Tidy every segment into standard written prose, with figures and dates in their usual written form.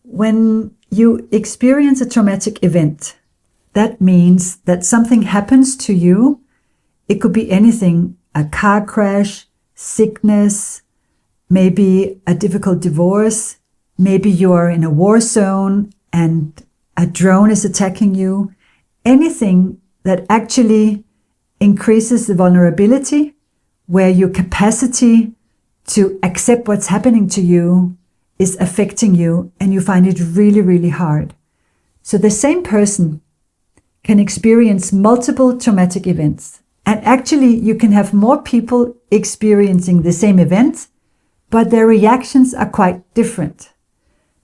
When you experience a traumatic event, that means that something happens to you. It could be anything, a car crash, sickness, maybe a difficult divorce, maybe you are in a war zone and a drone is attacking you. Anything that actually increases the vulnerability, where your capacity to accept what's happening to you is affecting you and you find it really, really hard. So the same person can experience multiple traumatic events. And actually, you can have more people experiencing the same event, but their reactions are quite different.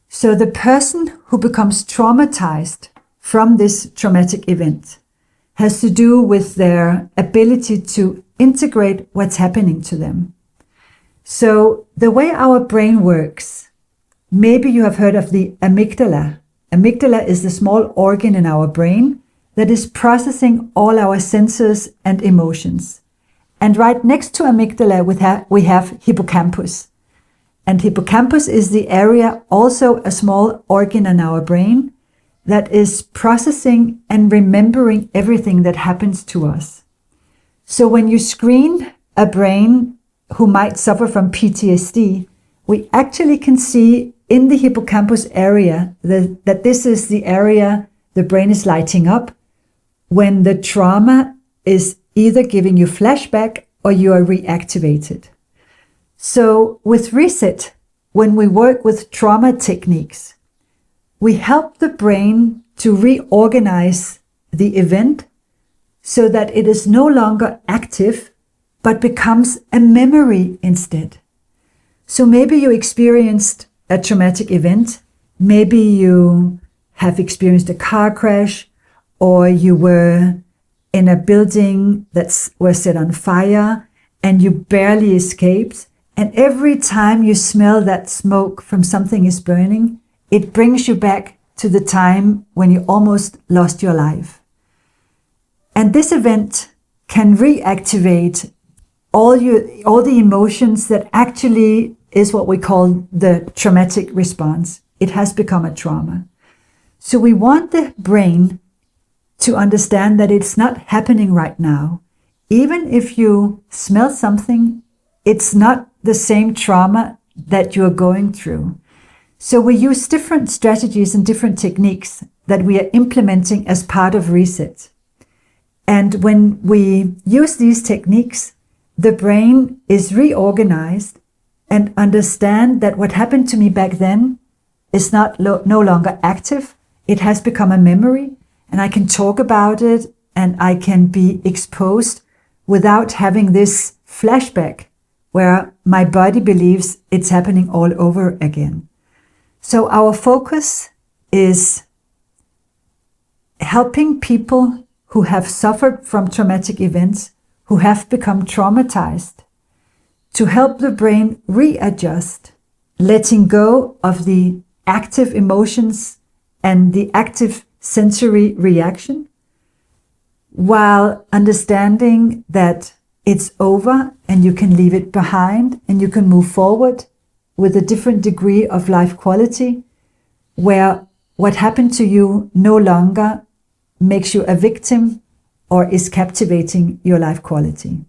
So the person who becomes traumatized from this traumatic event has to do with their ability to integrate what's happening to them. So the way our brain works, maybe you have heard of the amygdala. Amygdala is the small organ in our brain that is processing all our senses and emotions. And right next to amygdala, we have hippocampus. And hippocampus is the area, also a small organ in our brain, that is processing and remembering everything that happens to us. So when you screen a brain who might suffer from PTSD, we actually can see in the hippocampus area that this is the area the brain is lighting up when the trauma is either giving you flashback or you are reactivated. So with Reset, when we work with trauma techniques, we help the brain to reorganize the event so that it is no longer active, but becomes a memory instead. So maybe you experienced a traumatic event. Maybe you have experienced a car crash, or you were in a building that was set on fire and you barely escaped. And every time you smell that smoke from something is burning, it brings you back to the time when you almost lost your life. And this event can reactivate all the emotions that actually is what we call the traumatic response. It has become a trauma. So we want the brain to understand that it's not happening right now. Even if you smell something, it's not the same trauma that you're going through. So we use different strategies and different techniques that we are implementing as part of Reset. And when we use these techniques, the brain is reorganized and understand that what happened to me back then is no longer active. It has become a memory, and I can talk about it and I can be exposed without having this flashback where my body believes it's happening all over again. So our focus is helping people who have suffered from traumatic events, who have become traumatized, to help the brain readjust, letting go of the active emotions and the active sensory reaction, while understanding that it's over and you can leave it behind and you can move forward with a different degree of life quality, where what happened to you no longer makes you a victim or is captivating your life quality.